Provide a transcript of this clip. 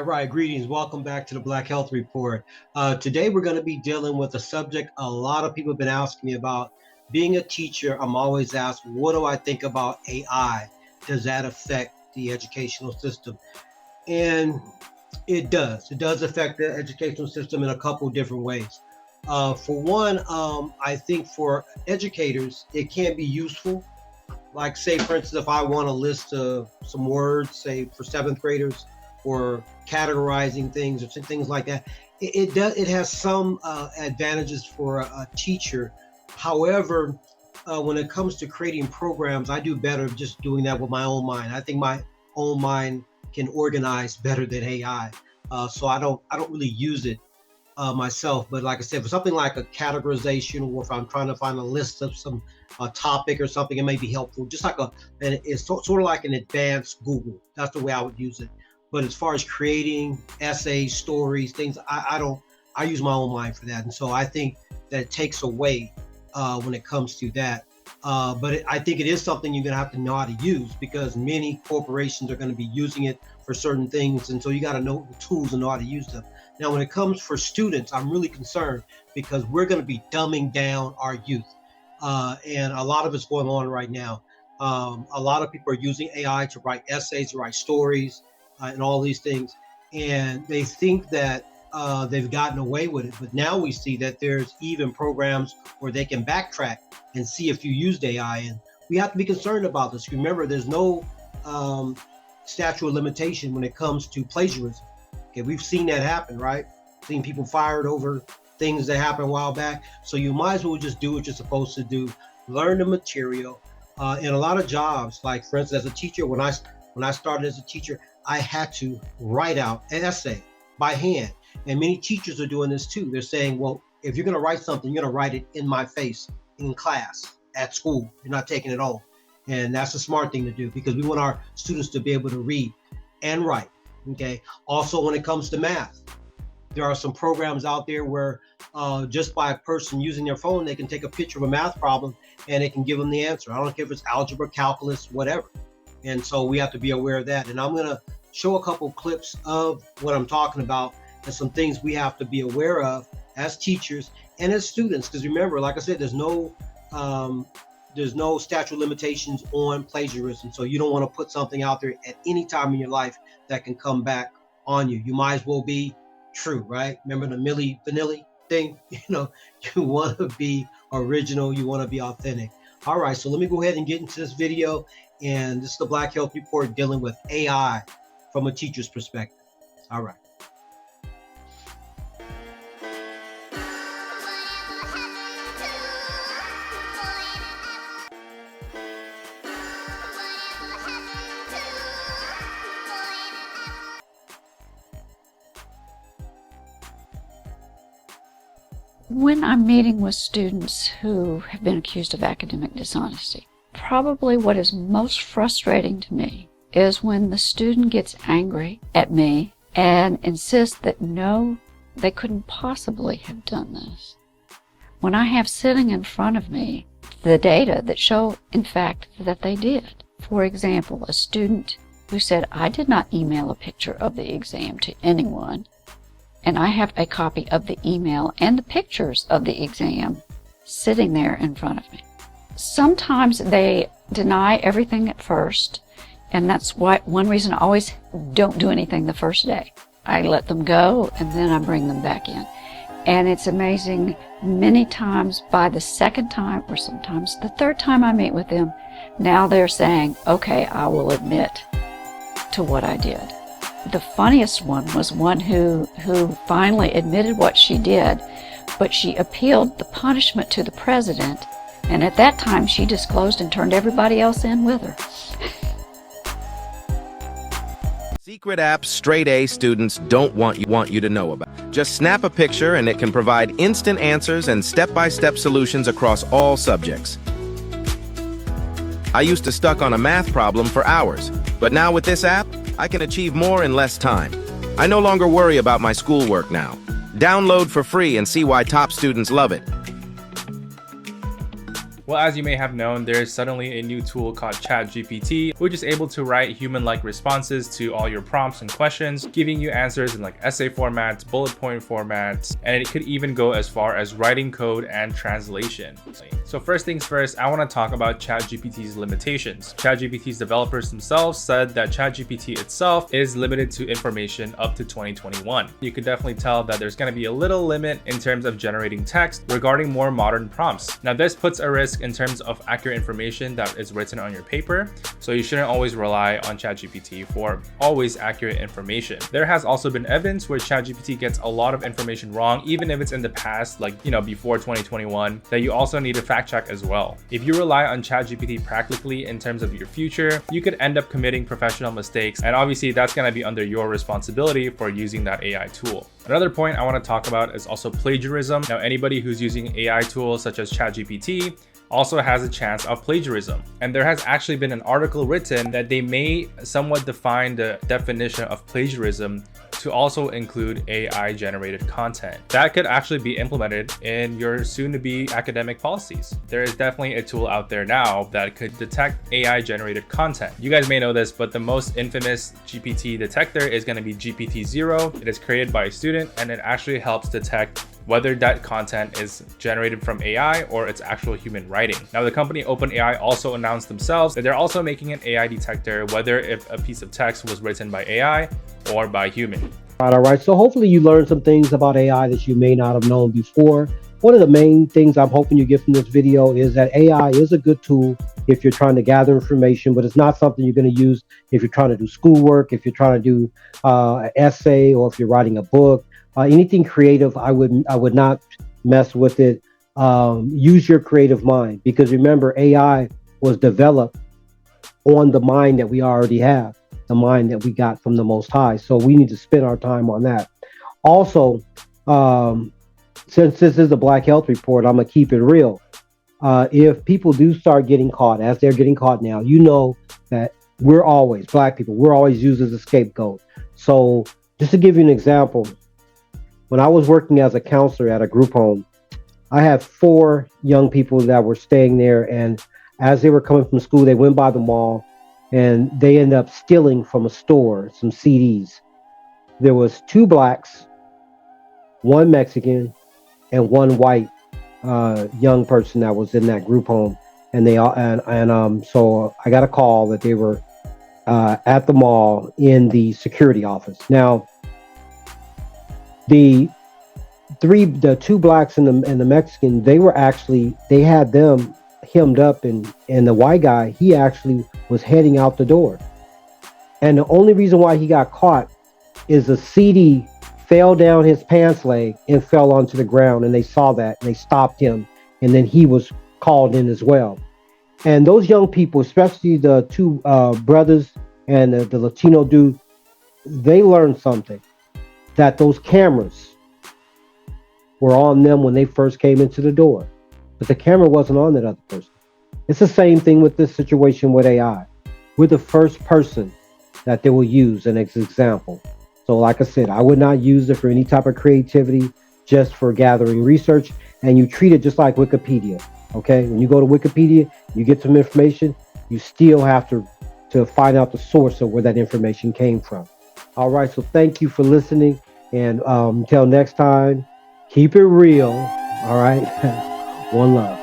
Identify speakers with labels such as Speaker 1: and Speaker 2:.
Speaker 1: Right. Greetings. Welcome back to the Black Health Report. Today, we're going to be dealing with a subject a lot of people have been asking me about. Being a teacher, I'm always asked, what do I think about AI? Does that affect the educational system? And it does. It does affect the educational system in a couple of different ways. For one, I think for educators, it can be useful. Like, say, for instance, if I want to list some words, say for seventh graders, or categorizing things or things like that, it has some advantages for a teacher. However, when it comes to creating programs, I do better just doing that with my own mind. I think my own mind can organize better than AI. So I don't really use it myself. But like I said, for something like a categorization, or if I'm trying to find a list of some topic or something, it may be helpful. Just like it's sort of like an advanced Google. That's the way I would use it. But as far as creating essays, stories, things, I don't. I use my own mind for that, and so I think that it takes away when it comes to that. I think it is something you're going to have to know how to use, because many corporations are going to be using it for certain things, and so you got to know the tools and know how to use them. Now, when it comes for students, I'm really concerned because we're going to be dumbing down our youth, and a lot of it's going on right now. A lot of people are using AI to write essays, to write stories, and all these things, and they think that they've gotten away with it. But now we see that there's even programs where they can backtrack and see if you used AI, and we have to be concerned about this. Remember, there's no statute of limitation when it comes to plagiarism. Okay, we've seen that happen, right? Seen people fired over things that happened a while back. So you might as well just do what you're supposed to do, learn the material. In a lot of jobs, like for instance, as a teacher, when I started as a teacher, I had to write out an essay by hand. And many teachers are doing this too. They're saying, well, if you're going to write something, you're going to write it in my face, in class, at school. You're not taking it home. And that's a smart thing to do, because we want our students to be able to read and write. Okay. Also, when it comes to math, there are some programs out there where just by a person using their phone, they can take a picture of a math problem and it can give them the answer. I don't care if it's algebra, calculus, whatever. And so we have to be aware of that. And I'm going to show a couple clips of what I'm talking about and some things we have to be aware of as teachers and as students. Because remember, like I said, there's no statute of limitations on plagiarism. So you don't want to put something out there at any time in your life that can come back on you. You might as well be true, right? Remember the Milli Vanilli thing? You want to be original. You want to be authentic. All right, so let me go ahead and get into this video. And this is the Black Health Report dealing with AI from a teacher's perspective. All right.
Speaker 2: When I'm meeting with students who have been accused of academic dishonesty, probably what is most frustrating to me is when the student gets angry at me and insists that no, they couldn't possibly have done this, when I have sitting in front of me the data that show, in fact, that they did. For example, a student who said, I did not email a picture of the exam to anyone, and I have a copy of the email and the pictures of the exam sitting there in front of me. Sometimes they deny everything at first, and that's why one reason I always don't do anything the first day. I let them go, and then I bring them back in. And it's amazing, many times by the second time, or sometimes the third time I meet with them, now they're saying, okay, I will admit to what I did. The funniest one was one who finally admitted what she did, but she appealed the punishment to the president, and at that time she disclosed and turned everybody else in with her.
Speaker 3: Secret apps straight-A students don't want you to know about. Just snap a picture and it can provide instant answers and step-by-step solutions across all subjects. I used to stuck on a math problem for hours, but now with this app, I can achieve more in less time. I no longer worry about my schoolwork now. Download for free and see why top students love it.
Speaker 4: Well, as you may have known, there is suddenly a new tool called ChatGPT, which is able to write human-like responses to all your prompts and questions, giving you answers in like essay formats, bullet point formats, and it could even go as far as writing code and translation. So first things first, I want to talk about ChatGPT's limitations. ChatGPT's developers themselves said that ChatGPT itself is limited to information up to 2021. You could definitely tell that there's going to be a little limit in terms of generating text regarding more modern prompts. Now this puts a risk in terms of accurate information that is written on your paper, so you shouldn't always rely on ChatGPT for always accurate information. There has also been evidence where ChatGPT gets a lot of information wrong, even if it's in the past, like before 2021, that you also need to fact check as well. If you rely on ChatGPT practically in terms of your future, you could end up committing professional mistakes, and obviously that's going to be under your responsibility for using that AI tool. Another point I want to talk about is also plagiarism. Now, anybody who's using AI tools such as ChatGPT also has a chance of plagiarism. And there has actually been an article written that they may somewhat define the definition of plagiarism to also include AI generated content. That could actually be implemented in your soon-to-be academic policies. There is definitely a tool out there now that could detect AI generated content. You guys may know this, but the most infamous GPT detector is going to be GPT-0. It is created by a student, and it actually helps detect whether that content is generated from AI or it's actual human writing. Now, the company OpenAI also announced themselves that they're also making an AI detector whether if a piece of text was written by AI or by human.
Speaker 1: All right. So hopefully you learned some things about AI that you may not have known before. One of the main things I'm hoping you get from this video is that AI is a good tool if you're trying to gather information, but it's not something you're going to use if you're trying to do schoolwork, if you're trying to do an essay, or if you're writing a book. Anything creative, I would not mess with it. Use your creative mind, because remember, AI was developed on the mind that we already have, the mind that we got from the Most High. So we need to spend our time on that. Also, since this is a Black Health Report, I'm gonna keep it real. If people do start getting caught, as they're getting caught now, you know that we're always, Black people, we're always used as a scapegoat. So just to give you an example, when I was working as a counselor at a group home, I had 4 young people that were staying there, and as they were coming from school, they went by the mall and they ended up stealing from a store some CDs. There was 2 blacks, 1 Mexican, and 1 white young person that was in that group home, and they all so I got a call that they were at the mall in the security office. Now, the 2 blacks and the Mexican, they had them hemmed up, and the white guy, he actually was heading out the door. And the only reason why he got caught is a CD fell down his pants leg and fell onto the ground, and they saw that and they stopped him, and then he was called in as well. And those young people, especially the 2 brothers and the Latino dude, they learned something, that those cameras were on them when they first came into the door, but the camera wasn't on that other person. It's the same thing with this situation with AI. We're the first person that they will use an example. So like I said, I would not use it for any type of creativity, just for gathering research, and you treat it just like Wikipedia. Okay, when you go to Wikipedia, you get some information, you still have to find out the source of where that information came from. All right, so thank you for listening, and until next time, keep it real. All right, one love.